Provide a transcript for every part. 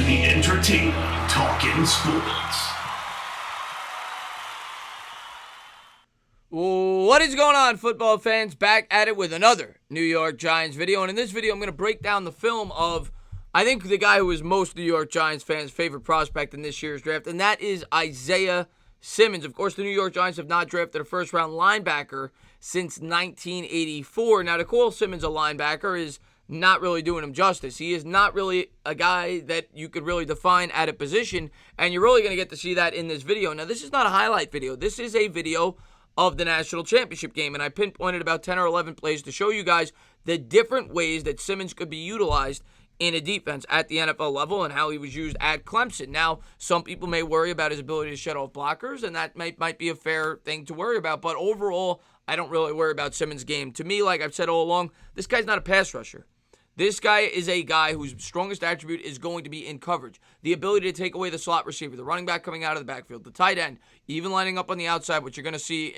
be entertaining, talking sports. What is going on, football fans? Back at it with another New York Giants video. And in this video, I'm going to break down the film of, I think, the guy who is most New York Giants fans' favorite prospect in this year's draft, and that is Isaiah Simmons. Of course, the New York Giants have not drafted a first-round linebacker since 1984. Now, to call Simmons a linebacker is not really doing him justice. He is not really a guy that you could really define at a position, and you're really going to get to see that in this video. Now, this is not a highlight video. This is a video of the national championship game, and I pinpointed about 10 or 11 plays to show you guys the different ways that Simmons could be utilized in a defense at the NFL level and how he was used at Clemson. Now, some people may worry about his ability to shed off blockers, and that might be a fair thing to worry about, but overall, I don't really worry about Simmons' game. To me, like I've said all along, this guy's not a pass rusher. This guy is a guy whose strongest attribute is going to be in coverage. The ability to take away the slot receiver, the running back coming out of the backfield, the tight end, even lining up on the outside, which you're going to see,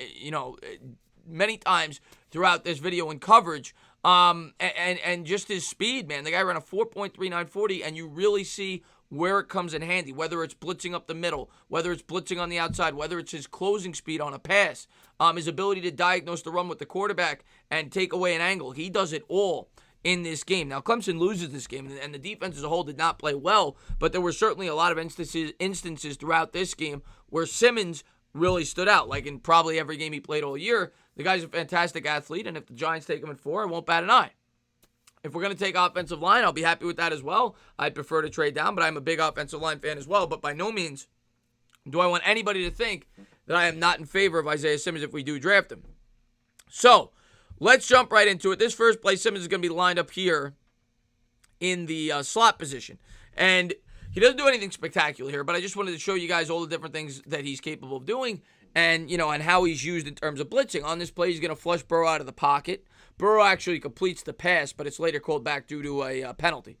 many times throughout this video in coverage. And just his speed, man. The guy ran a 4.39 40, and you really see where it comes in handy, whether it's blitzing up the middle, whether it's blitzing on the outside, whether it's his closing speed on a pass, his ability to diagnose the run with the quarterback and take away an angle. He does it all in this game. Now, Clemson loses this game, and the defense as a whole did not play well, but there were certainly a lot of instances throughout this game where Simmons really stood out, like in probably every game he played all year. The guy's a fantastic athlete, and if the Giants take him at 4, I won't bat an eye. If we're going to take offensive line, I'll be happy with that as well. I'd prefer to trade down, but I'm a big offensive line fan as well, but by no means do I want anybody to think that I am not in favor of Isaiah Simmons if we do draft him. So, let's jump right into it. This first play, Simmons is going to be lined up here in the slot position. And he doesn't do anything spectacular here, but I just wanted to show you guys all the different things that he's capable of doing and, and how he's used in terms of blitzing. On this play, he's going to flush Burrow out of the pocket. Burrow actually completes the pass, but it's later called back due to a penalty.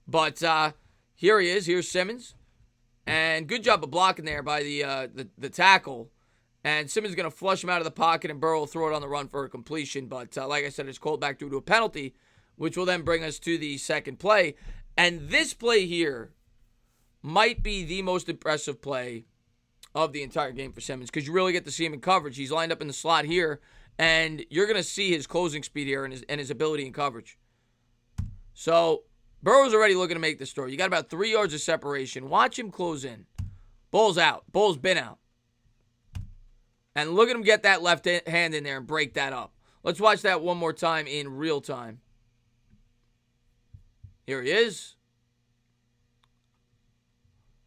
But here he is. Here's Simmons. And good job of blocking there by the tackle. And Simmons is going to flush him out of the pocket, and Burrow will throw it on the run for a completion. But like I said, it's called back due to a penalty, which will then bring us to the second play. And this play here might be the most impressive play of the entire game for Simmons because you really get to see him in coverage. He's lined up in the slot here, and you're going to see his closing speed here and his ability in coverage. So Burrow's already looking to make this throw. You got about 3 yards of separation. Watch him close in. Ball's out. Ball's been out. And look at him get that left hand in there and break that up. Let's watch that one more time in real time. Here he is.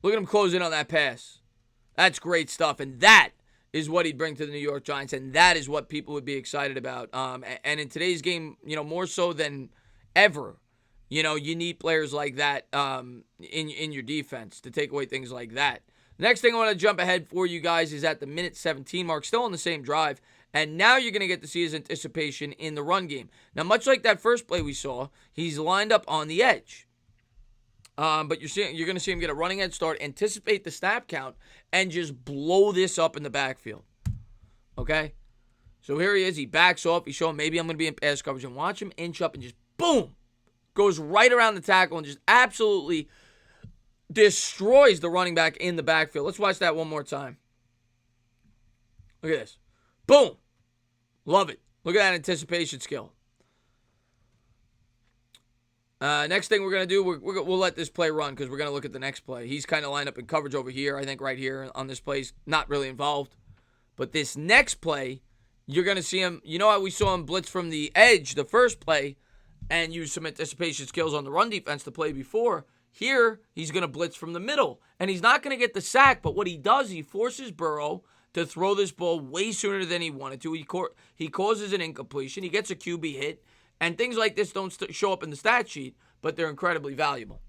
Look at him close in on that pass. That's great stuff. And that is what he'd bring to the New York Giants. And that is what people would be excited about. And in today's game, more so than ever, you need players like that in your defense to take away things like that. Next thing I want to jump ahead for you guys is at the minute 17 mark, still on the same drive. And now you're going to get to see his anticipation in the run game. Now, much like that first play we saw, he's lined up on the edge. But you're going to see him get a running head start, anticipate the snap count, and just blow this up in the backfield. Okay? So here he is. He backs off. He's showing maybe I'm going to be in pass coverage. And watch him inch up and just boom! Goes right around the tackle and just absolutely destroys the running back in the backfield. Let's watch that one more time. Look at this. Boom! Love it. Look at that anticipation skill. Next thing we're going to do, we'll let this play run because we're going to look at the next play. He's kind of lined up in coverage over here. I think right here on this play, he's not really involved. But this next play, you're going to see him. You know how we saw him blitz from the edge the first play and use some anticipation skills on the run defense the play before? Here, he's going to blitz from the middle. And he's not going to get the sack, but what he does, he forces Burrow to throw this ball way sooner than he wanted to. He causes an incompletion. He gets a QB hit. And things like this don't show up in the stat sheet, but they're incredibly valuable.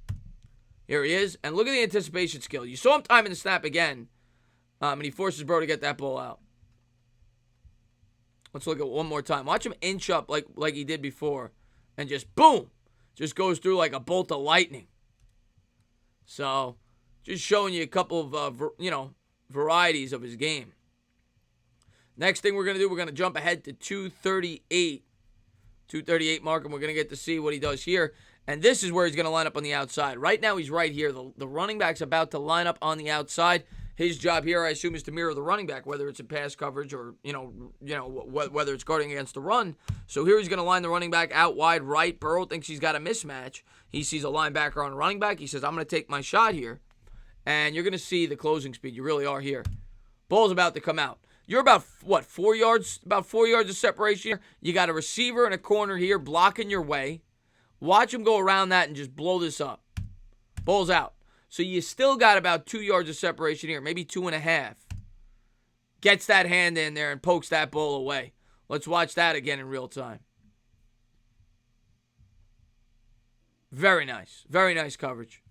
Here he is. And look at the anticipation skill. You saw him timing the snap again, and he forces Burrow to get that ball out. Let's look at it one more time. Watch him inch up like he did before, and just boom, just goes through like a bolt of lightning. So, just showing you a couple of, varieties of his game. Next thing we're going to do, we're going to jump ahead to 238 mark, and we're going to get to see what he does here. And this is where he's going to line up on the outside. Right now, he's right here. The running back's about to line up on the outside. His job here, I assume, is to mirror the running back, whether it's in pass coverage or, whether it's guarding against the run. So here he's going to line the running back out wide right. Burrow thinks he's got a mismatch. He sees a linebacker on a running back. He says, I'm going to take my shot here. And you're going to see the closing speed. You really are here. Ball's about to come out. You're about, 4 yards? About 4 yards of separation here. You got a receiver and a corner here blocking your way. Watch him go around that and just blow this up. Ball's out. So you still got about 2 yards of separation here, maybe 2.5. Gets that hand in there and pokes that ball away. Let's watch that again in real time. Very nice. Very nice coverage.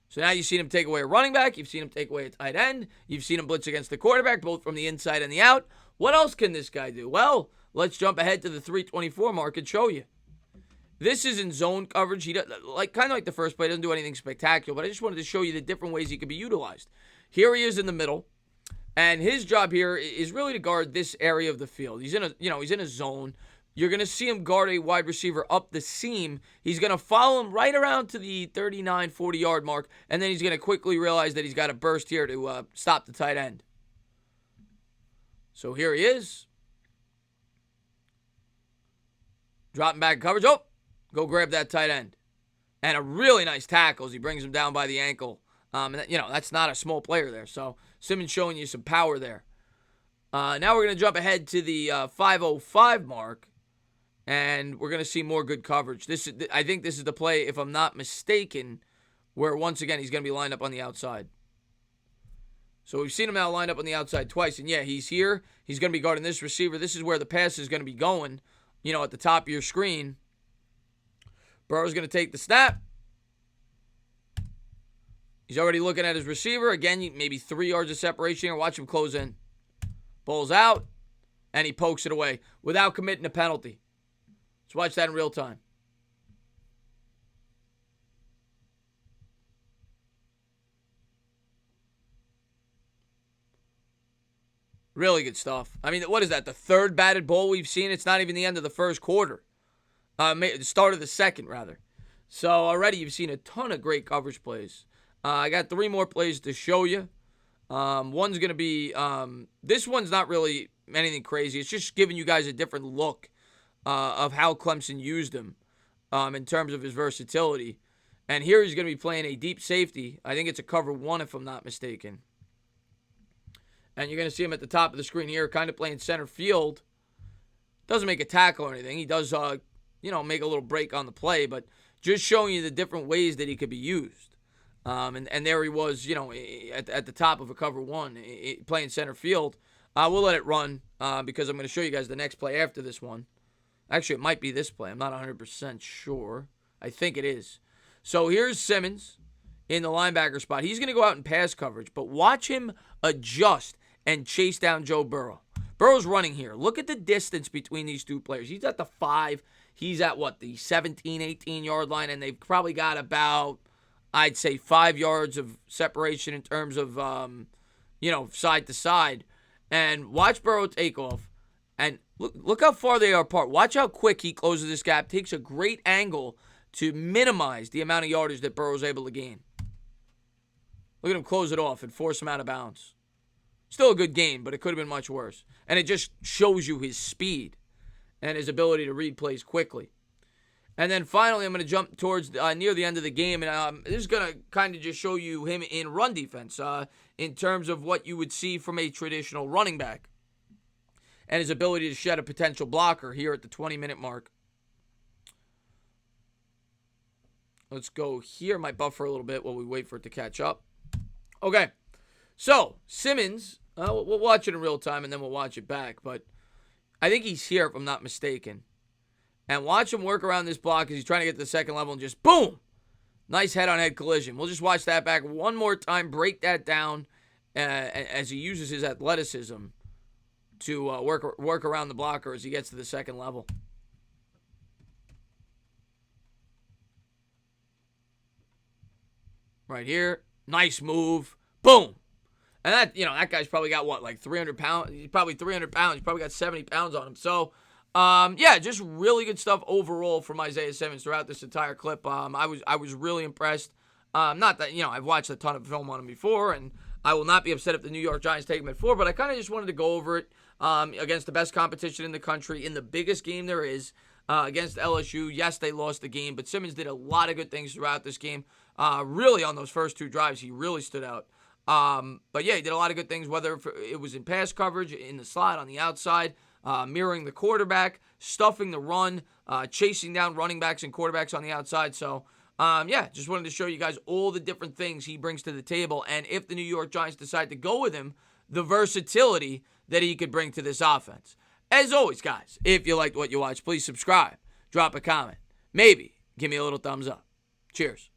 So now you've seen him take away a running back. You've seen him take away a tight end. You've seen him blitz against the quarterback, both from the inside and the out. What else can this guy do? Well, let's jump ahead to the 324 mark and show you. This is in zone coverage. He does, kind of like the first play, doesn't do anything spectacular, but I just wanted to show you the different ways he could be utilized. Here he is in the middle, and his job here is really to guard this area of the field. He's in a zone. You're going to see him guard a wide receiver up the seam. He's going to follow him right around to the 39, 40-yard mark, and then he's going to quickly realize that he's got to burst here to stop the tight end. So here he is. Dropping back in coverage. Oh! Go grab that tight end. And a really nice tackle as he brings him down by the ankle. That's not a small player there. So Simmons showing you some power there. Now we're going to jump ahead to the 5:05 mark. And we're going to see more good coverage. I think this is the play, if I'm not mistaken, where once again he's going to be lined up on the outside. So we've seen him now lined up on the outside twice. And yeah, he's here. He's going to be guarding this receiver. This is where the pass is going to be going, at the top of your screen. Burrow's going to take the snap. He's already looking at his receiver. Again, maybe 3 yards of separation here. Watch him close in. Ball's out, and he pokes it away without committing a penalty. Let's watch that in real time. Really good stuff. I mean, what is that? The third batted ball we've seen? It's not even the end of the first quarter. The start of the second, rather. So already you've seen a ton of great coverage plays. I got 3 more plays to show you. One's going to be, this one's not really anything crazy. It's just giving you guys a different look of how Clemson used him in terms of his versatility. And here he's going to be playing a deep safety. I think it's a cover 1 if I'm not mistaken. And you're going to see him at the top of the screen here, kind of playing center field. Doesn't make a tackle or anything. He does, make a little break on the play, but just showing you the different ways that he could be used. And there he was, at the top of a cover 1, playing center field. We'll let it run because I'm going to show you guys the next play after this one. Actually, it might be this play. I'm not 100% sure. I think it is. So here's Simmons in the linebacker spot. He's going to go out in pass coverage, but watch him adjust and chase down Joe Burrow. Burrow's running here. Look at the distance between these two players. He's at the 5. He's at, the 17, 18-yard line, and they've probably got about, I'd say, 5 yards of separation in terms of, side to side. And watch Burrow take off. And look how far they are apart. Watch how quick he closes this gap. Takes a great angle to minimize the amount of yardage that Burrow's able to gain. Look at him close it off and force him out of bounds. Still a good game, but it could have been much worse. And it just shows you his speed and his ability to read plays quickly. And then finally, I'm going to jump towards near the end of the game, and this is going to kind of just show you him in run defense in terms of what you would see from a traditional running back and his ability to shed a potential blocker here at the 20-minute mark. Let's go here. Might buffer a little bit while we wait for it to catch up. Okay, so Simmons, we'll watch it in real time and then we'll watch it back, but I think he's here if I'm not mistaken. And watch him work around this block as he's trying to get to the second level and just boom! Nice head-on-head collision. We'll just watch that back one more time, break that down as he uses his athleticism to work around the blocker as he gets to the second level. Right here. Nice move. Boom. And that guy's probably got 300 pounds. He's probably 300 pounds. He's probably got 70 pounds on him. So, Yeah, just really good stuff overall from Isaiah Simmons throughout this entire clip. I was really impressed. Not that, I've watched a ton of film on him before, and I will not be upset if the New York Giants take him at 4, but I kind of just wanted to go over it against the best competition in the country in the biggest game there is against LSU. Yes, they lost the game, but Simmons did a lot of good things throughout this game. Really, on those first 2 drives, he really stood out. But yeah, he did a lot of good things, whether it was in pass coverage, in the slot, on the outside, mirroring the quarterback, stuffing the run, chasing down running backs and quarterbacks on the outside. So, yeah, just wanted to show you guys all the different things he brings to the table. And if the New York Giants decide to go with him, the versatility that he could bring to this offense. As always, guys, if you liked what you watched, please subscribe, drop a comment, maybe give me a little thumbs up. Cheers.